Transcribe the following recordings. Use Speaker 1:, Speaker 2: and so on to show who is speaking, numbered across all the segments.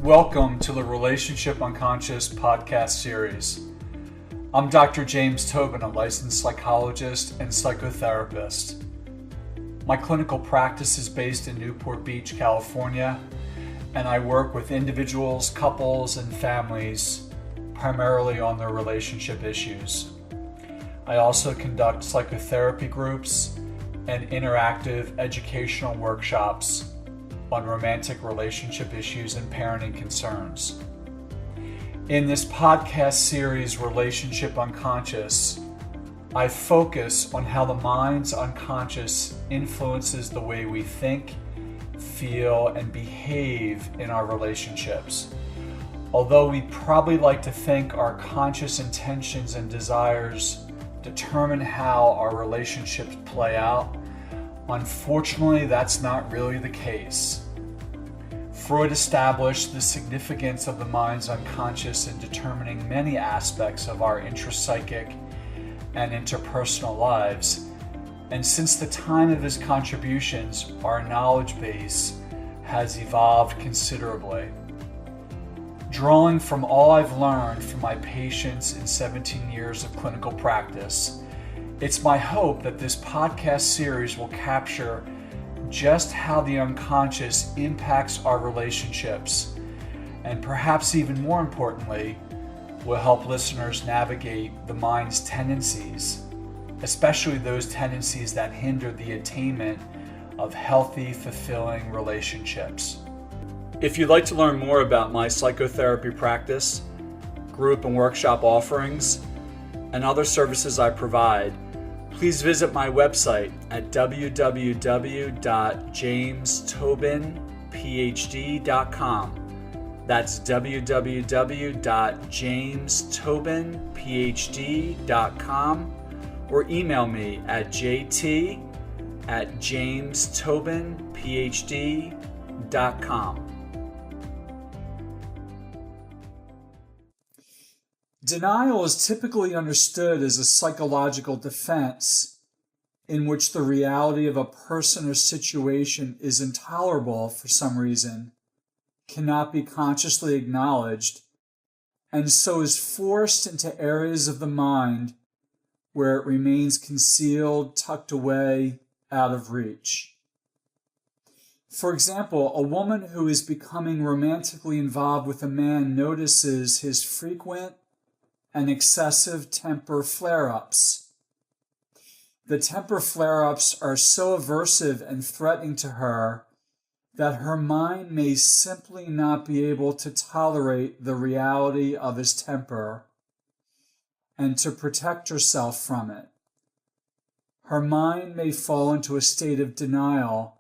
Speaker 1: Welcome to the Relationship Unconscious podcast series. I'm Dr. James Tobin, a licensed psychologist and psychotherapist. My clinical practice is based in Newport Beach, California, and I work with individuals, couples, and families, primarily on their relationship issues. I also conduct psychotherapy groups and interactive educational workshops on romantic relationship issues and parenting concerns. In this podcast series, Relationship Unconscious, I focus on how the mind's unconscious influences the way we think, feel, and behave in our relationships. Although we probably like to think our conscious intentions and desires determine how our relationships play out, unfortunately, that's not really the case. Freud established the significance of the mind's unconscious in determining many aspects of our intrapsychic and interpersonal lives, and since the time of his contributions, our knowledge base has evolved considerably. Drawing from all I've learned from my patients in 17 years of clinical practice, it's my hope that this podcast series will capture just how the unconscious impacts our relationships, and perhaps even more importantly, will help listeners navigate the mind's tendencies, especially those tendencies that hinder the attainment of healthy, fulfilling relationships. If you'd like to learn more about my psychotherapy practice, group and workshop offerings, and other services I provide, please visit my website at www.jamestobinphd.com. That's www.jamestobinphd.com, or email me at jt@jamestobinphd.com. Denial is typically understood as a psychological defense in which the reality of a person or situation is intolerable for some reason, cannot be consciously acknowledged, and so is forced into areas of the mind where it remains concealed, tucked away, out of reach. For example, a woman who is becoming romantically involved with a man notices his frequent and excessive temper flare-ups. The temper flare-ups are so aversive and threatening to her that her mind may simply not be able to tolerate the reality of his temper and to protect herself from it. Her mind may fall into a state of denial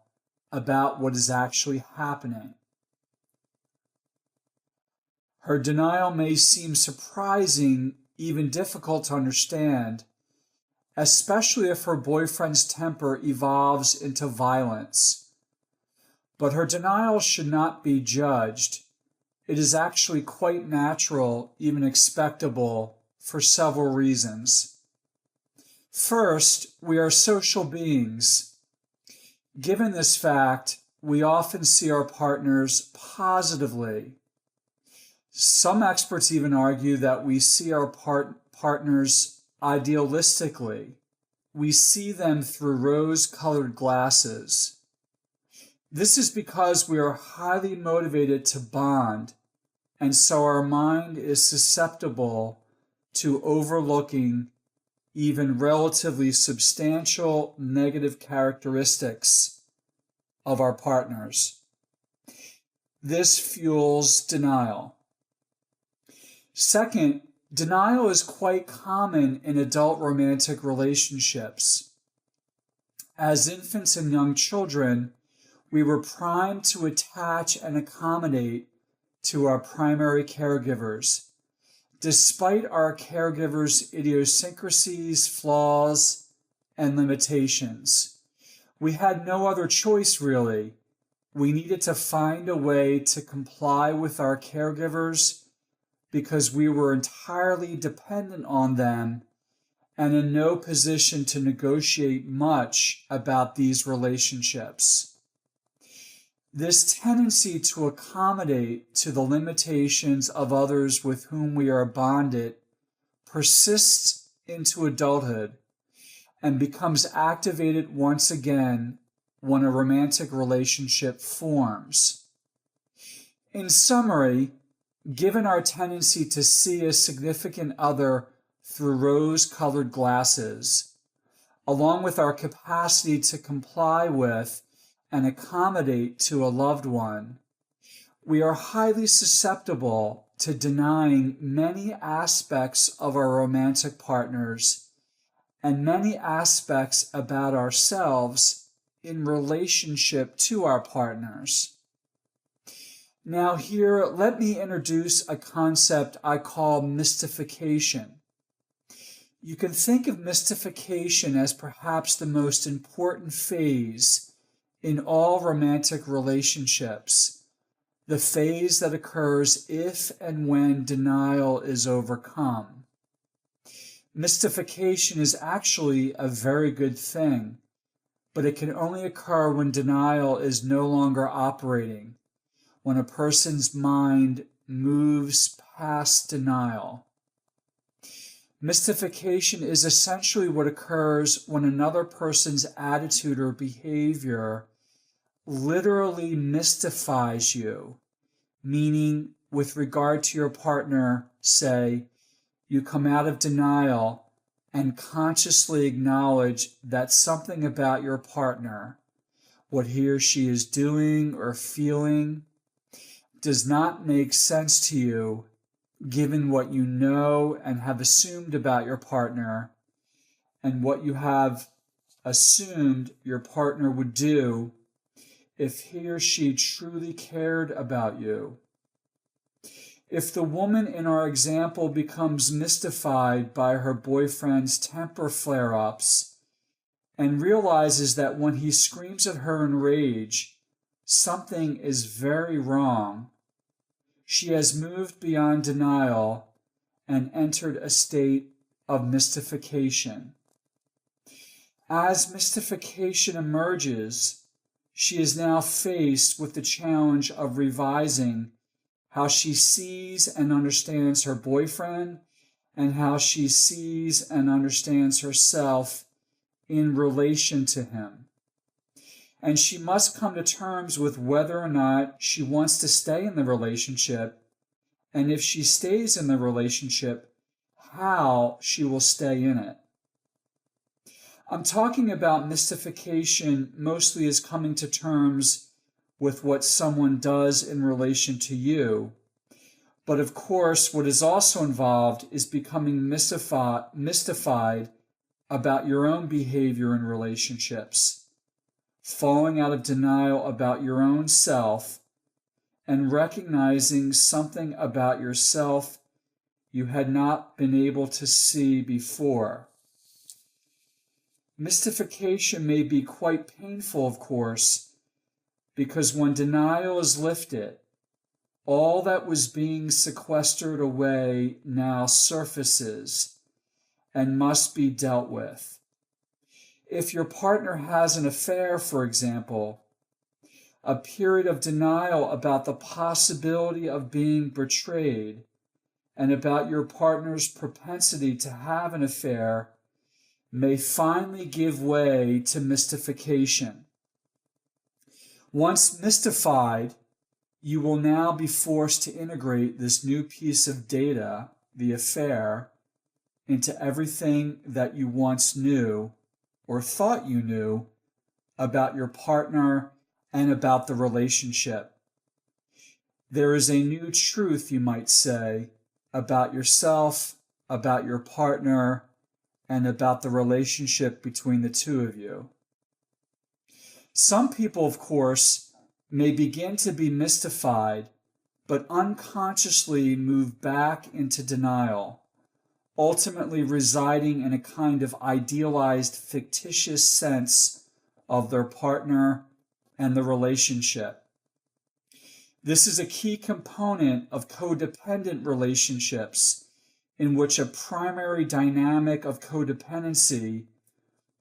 Speaker 1: about what is actually happening. Her denial may seem surprising, even difficult to understand, especially if her boyfriend's temper evolves into violence. But her denial should not be judged. It is actually quite natural, even expectable, for several reasons. First, we are social beings. Given this fact, we often see our partners positively. Some experts even argue that we see our partners idealistically. We see them through rose-colored glasses. This is because we are highly motivated to bond, and so our mind is susceptible to overlooking even relatively substantial negative characteristics of our partners. This fuels denial. Second, denial is quite common in adult romantic relationships. As infants and young children, we were primed to attach and accommodate to our primary caregivers, despite our caregivers' idiosyncrasies, flaws, and limitations. We had no other choice, really. We needed to find a way to comply with our caregivers because we were entirely dependent on them and in no position to negotiate much about these relationships. This tendency to accommodate to the limitations of others with whom we are bonded persists into adulthood and becomes activated once again when a romantic relationship forms. In summary, given our tendency to see a significant other through rose-colored glasses, along with our capacity to comply with and accommodate to a loved one, we are highly susceptible to denying many aspects of our romantic partners and many aspects about ourselves in relationship to our partners. Now here, let me introduce a concept I call mystification. You can think of mystification as perhaps the most important phase in all romantic relationships, the phase that occurs if and when denial is overcome. Mystification is actually a very good thing, but it can only occur when denial is no longer operating, when a person's mind moves past denial. Mystification is essentially what occurs when another person's attitude or behavior literally mystifies you, meaning with regard to your partner, say, you come out of denial and consciously acknowledge that something about your partner, what he or she is doing or feeling, does not make sense to you given what you know and have assumed about your partner and what you have assumed your partner would do if he or she truly cared about you. If the woman in our example becomes mystified by her boyfriend's temper flare-ups and realizes that when he screams at her in rage, something is very wrong, she has moved beyond denial and entered a state of mystification. As mystification emerges, she is now faced with the challenge of revising how she sees and understands her boyfriend and how she sees and understands herself in relation to him. And she must come to terms with whether or not she wants to stay in the relationship, and if she stays in the relationship, how she will stay in it. I'm talking about mystification mostly as coming to terms with what someone does in relation to you. But of course, what is also involved is becoming mystified about your own behavior in relationships, falling out of denial about your own self, and recognizing something about yourself you had not been able to see before. Mystification may be quite painful, of course, because when denial is lifted, all that was being sequestered away now surfaces and must be dealt with. If your partner has an affair, for example, a period of denial about the possibility of being betrayed and about your partner's propensity to have an affair may finally give way to mystification. Once mystified, you will now be forced to integrate this new piece of data, the affair, into everything that you once knew or thought you knew about your partner and about the relationship. There is a new truth, you might say, about yourself, about your partner, and about the relationship between the two of you. Some people, of course, may begin to be mystified, but unconsciously move back into denial, ultimately residing in a kind of idealized, fictitious sense of their partner and the relationship. This is a key component of codependent relationships, in which a primary dynamic of codependency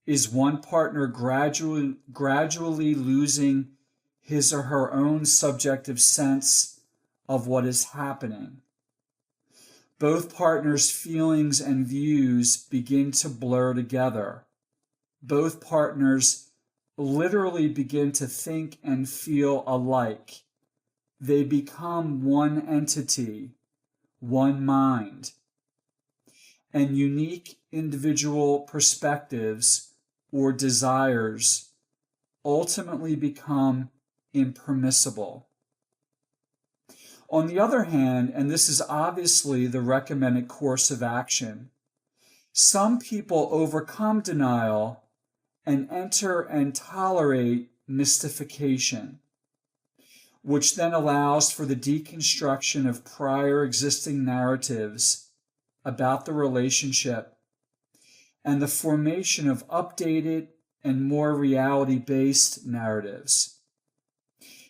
Speaker 1: is one partner gradually losing his or her own subjective sense of what is happening. Both partners' feelings and views begin to blur together. Both partners literally begin to think and feel alike. They become one entity, one mind. And unique individual perspectives or desires ultimately become impermissible. On the other hand, and this is obviously the recommended course of action, some people overcome denial and enter and tolerate mystification, which then allows for the deconstruction of prior existing narratives about the relationship and the formation of updated and more reality-based narratives.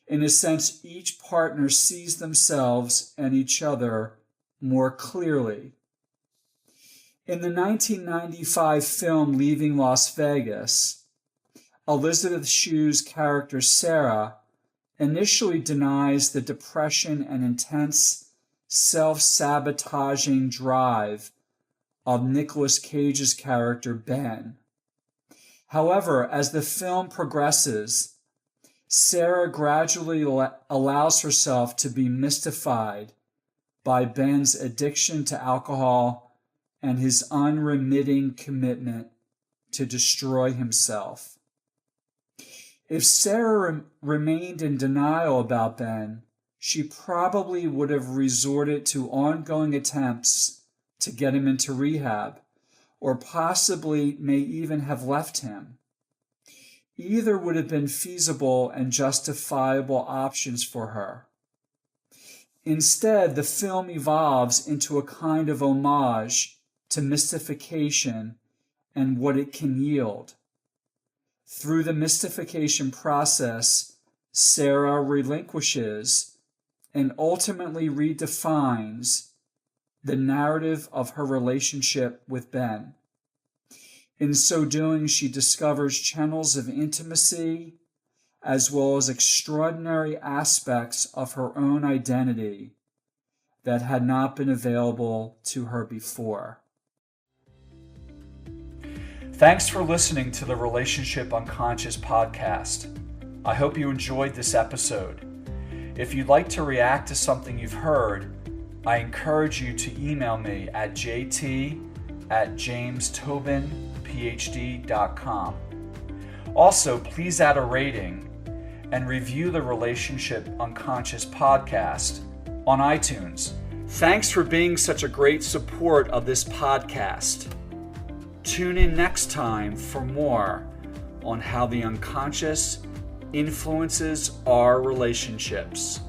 Speaker 1: In a sense, each partner sees themselves and each other more clearly. In the 1995 film Leaving Las Vegas, Elizabeth Shue's character Sarah initially denies the depression and intense self-sabotaging drive of Nicolas Cage's character Ben. However, as the film progresses, Sarah gradually allows herself to be mystified by Ben's addiction to alcohol and his unremitting commitment to destroy himself. If Sarah remained in denial about Ben, she probably would have resorted to ongoing attempts to get him into rehab, or possibly may even have left him. Either would have been feasible and justifiable options for her. Instead, the film evolves into a kind of homage to mystification and what it can yield. Through the mystification process, Sarah relinquishes and ultimately redefines the narrative of her relationship with Ben. In so doing, she discovers channels of intimacy as well as extraordinary aspects of her own identity that had not been available to her before. Thanks for listening to the Relationship Unconscious podcast. I hope you enjoyed this episode. If you'd like to react to something you've heard, I encourage you to email me at jt@jamestobinphd.com. Also, please add a rating and review the Relationship Unconscious podcast on iTunes. Thanks for being such a great support of this podcast. Tune in next time for more on how the unconscious influences our relationships.